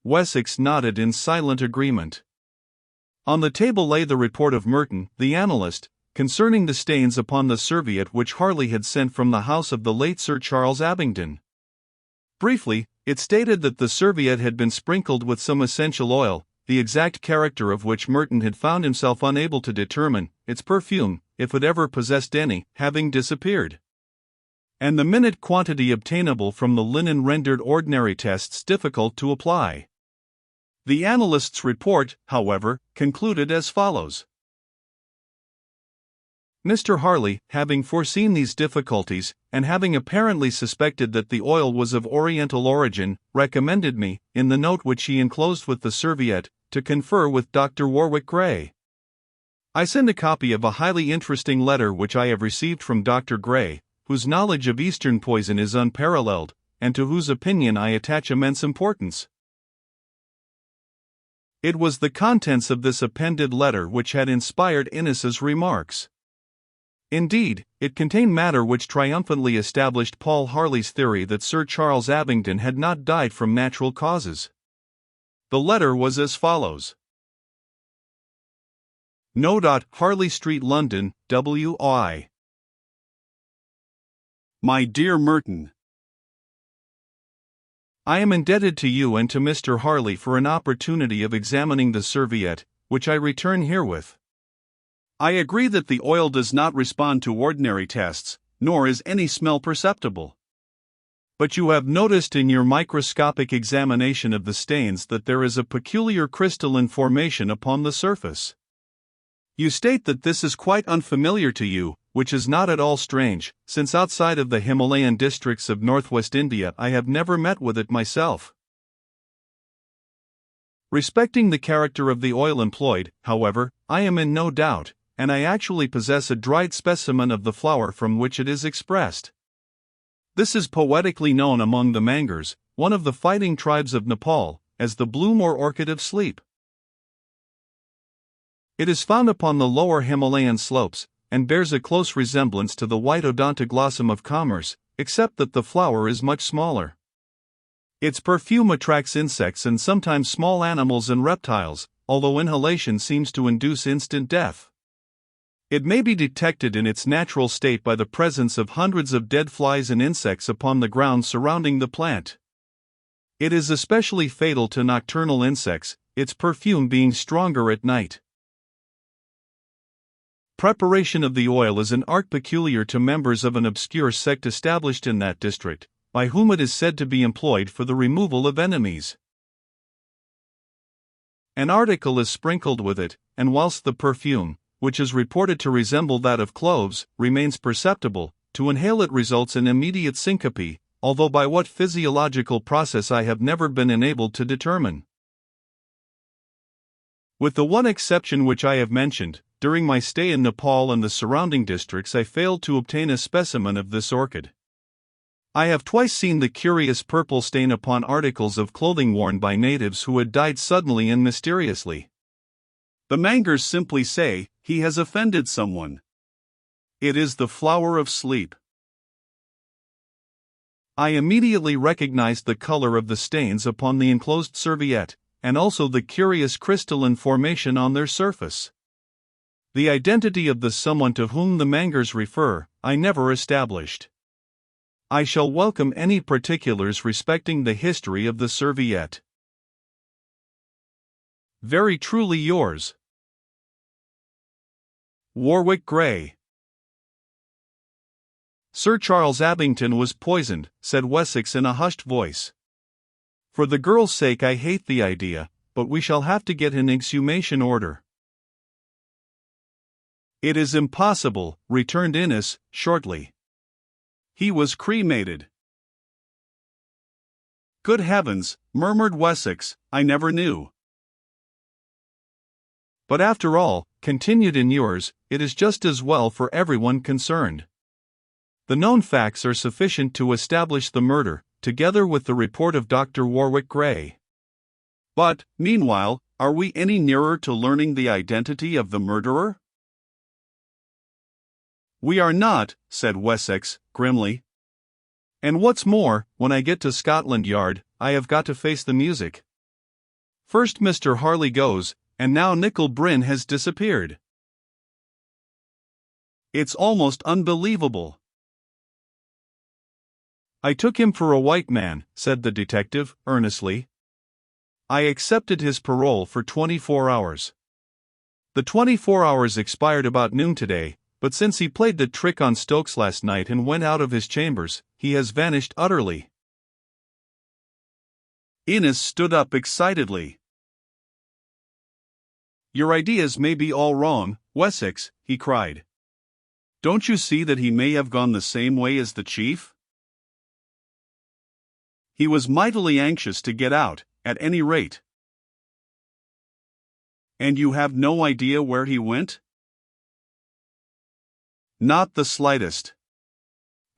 Wessex nodded in silent agreement. On the table lay the report of Merton, the analyst, concerning the stains upon the serviette which Harley had sent from the house of the late Sir Charles Abingdon. Briefly, it stated that the serviette had been sprinkled with some essential oil, the exact character of which Merton had found himself unable to determine, its perfume, if it ever possessed any, having disappeared, and the minute quantity obtainable from the linen rendered ordinary tests difficult to apply. The analyst's report, however, concluded as follows. Mr. Harley, having foreseen these difficulties, and having apparently suspected that the oil was of Oriental origin, recommended me, in the note which he enclosed with the serviette, to confer with Dr. Warwick Gray. I send a copy of a highly interesting letter which I have received from Dr. Gray, whose knowledge of Eastern poison is unparalleled, and to whose opinion I attach immense importance. It was the contents of this appended letter which had inspired Innes's remarks. Indeed, it contained matter which triumphantly established Paul Harley's theory that Sir Charles Abingdon had not died from natural causes. The letter was as follows. No. Harley Street, London, W.I. My dear Merton, I am indebted to you and to Mr. Harley for an opportunity of examining the serviette, which I return herewith. I agree that the oil does not respond to ordinary tests, nor is any smell perceptible. But you have noticed in your microscopic examination of the stains that there is a peculiar crystalline formation upon the surface. You state that this is quite unfamiliar to you, which is not at all strange, since outside of the Himalayan districts of northwest India I have never met with it myself. Respecting the character of the oil employed, however, I am in no doubt, and I actually possess a dried specimen of the flower from which it is expressed. This is poetically known among the Mangars, one of the fighting tribes of Nepal, as the bloom or orchid of sleep. It is found upon the lower Himalayan slopes, and bears a close resemblance to the white Odontoglossum of commerce, except that the flower is much smaller. Its perfume attracts insects and sometimes small animals and reptiles, although inhalation seems to induce instant death. It may be detected in its natural state by the presence of hundreds of dead flies and insects upon the ground surrounding the plant. It is especially fatal to nocturnal insects, its perfume being stronger at night. Preparation of the oil is an art peculiar to members of an obscure sect established in that district, by whom it is said to be employed for the removal of enemies. An article is sprinkled with it, and whilst the perfume, which is reported to resemble that of cloves, remains perceptible, to inhale it results in immediate syncope, although by what physiological process I have never been enabled to determine. With the one exception which I have mentioned, during my stay in Nepal and the surrounding districts I failed to obtain a specimen of this orchid. I have twice seen the curious purple stain upon articles of clothing worn by natives who had died suddenly and mysteriously. The Mangars simply say, "He has offended someone." It is the flower of sleep. I immediately recognized the color of the stains upon the enclosed serviette, and also the curious crystalline formation on their surface. The identity of the someone to whom the Mangars refer, I never established. I shall welcome any particulars respecting the history of the serviette. Very truly yours, Warwick Gray. Sir Charles Abingdon was poisoned, said Wessex in a hushed voice. For the girl's sake I hate the idea, but we shall have to get an exhumation order. It is impossible, returned Innes, shortly. He was cremated. Good heavens, murmured Wessex, I never knew. But after all, continued Innes, it is just as well for everyone concerned. The known facts are sufficient to establish the murder, together with the report of Dr. Warwick Gray. But, meanwhile, are we any nearer to learning the identity of the murderer? We are not, said Wessex, grimly. And what's more, when I get to Scotland Yard, I have got to face the music. First Mr. Harley goes, and now Nickel Bryn has disappeared. It's almost unbelievable. I took him for a white man, said the detective, earnestly. I accepted his parole for 24 hours. The 24 hours expired about noon today, but since he played the trick on Stokes last night and went out of his chambers, he has vanished utterly. Innes stood up excitedly. Your ideas may be all wrong, Wessex, he cried. Don't you see that he may have gone the same way as the chief? He was mightily anxious to get out, at any rate. And you have no idea where he went? Not the slightest.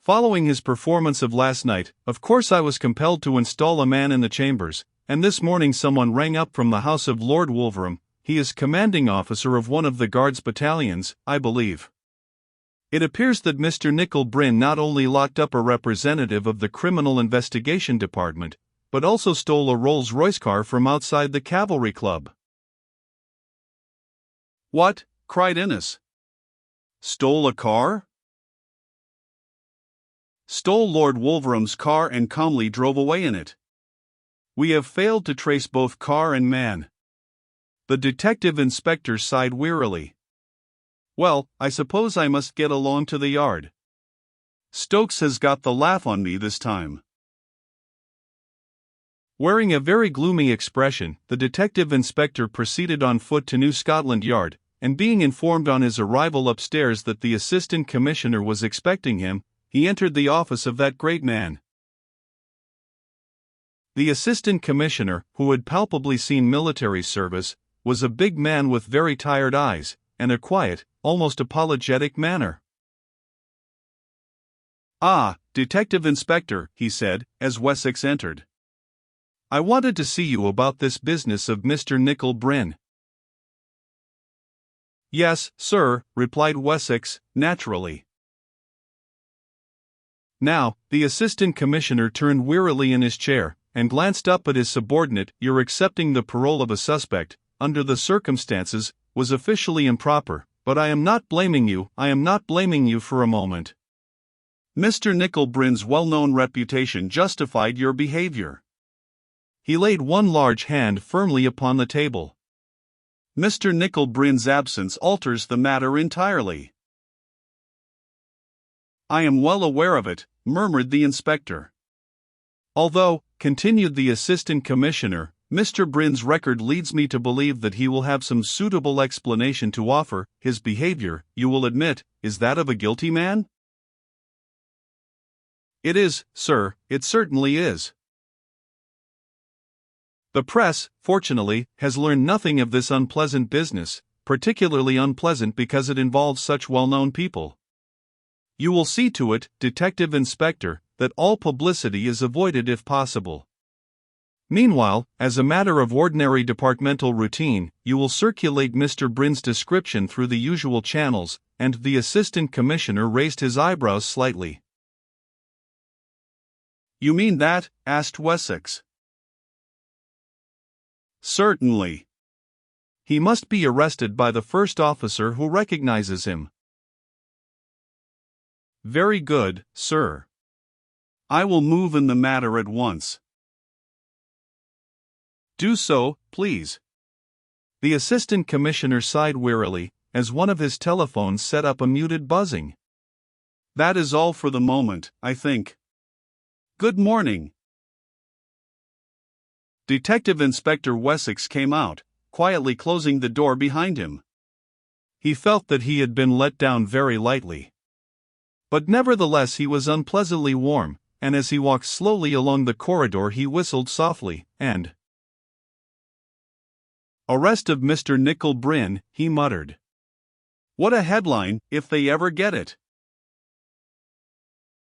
Following his performance of last night, of course I was compelled to install a man in the chambers, and this morning someone rang up from the house of Lord Wolverham. He is commanding officer of one of the Guards battalions, I believe. It appears that Mr. Nickel Bryn not only locked up a representative of the Criminal Investigation Department, but also stole a Rolls-Royce car from outside the Cavalry Club. What? Cried Innes. Stole a car? Stole Lord Wolverham's car and calmly drove away in it. We have failed to trace both car and man. The detective inspector sighed wearily. Well, I suppose I must get along to the yard. Stokes has got the laugh on me this time. Wearing a very gloomy expression, the detective inspector proceeded on foot to New Scotland Yard, and being informed on his arrival upstairs that the assistant commissioner was expecting him, he entered the office of that great man. The assistant commissioner, who had palpably seen military service, was a big man with very tired eyes, and a quiet, almost apologetic manner. Ah, Detective Inspector, he said, as Wessex entered. I wanted to see you about this business of Mr. Nickel Bryn. Yes, sir, replied Wessex, naturally. Now, the assistant commissioner turned wearily in his chair, and glanced up at his subordinate. Your accepting the parole of a suspect, under the circumstances, was officially improper, but I am not blaming you for a moment. Mr. Nickel Bryn's well-known reputation justified your behavior. He laid one large hand firmly upon the table. Mr. Nickel Bryn's absence alters the matter entirely. I am well aware of it, murmured the inspector. Although, continued the assistant commissioner, Mr. Bryn's record leads me to believe that he will have some suitable explanation to offer. His behavior, you will admit, is that of a guilty man? It is, sir, it certainly is. The press, fortunately, has learned nothing of this unpleasant business, particularly unpleasant because it involves such well-known people. You will see to it, Detective Inspector, that all publicity is avoided if possible. Meanwhile, as a matter of ordinary departmental routine, you will circulate Mr. Bryn's description through the usual channels, and the assistant commissioner raised his eyebrows slightly. You mean that? Asked Wessex. Certainly. He must be arrested by the first officer who recognizes him. Very good, sir. I will move in the matter at once. Do so, please. The assistant commissioner sighed wearily, as one of his telephones set up a muted buzzing. That is all for the moment, I think. Good morning. Detective Inspector Wessex came out, quietly closing the door behind him. He felt that he had been let down very lightly. But nevertheless he was unpleasantly warm, and as he walked slowly along the corridor he whistled softly, and Arrest of Mr. Nickel Bryn, he muttered. What a headline, if they ever get it.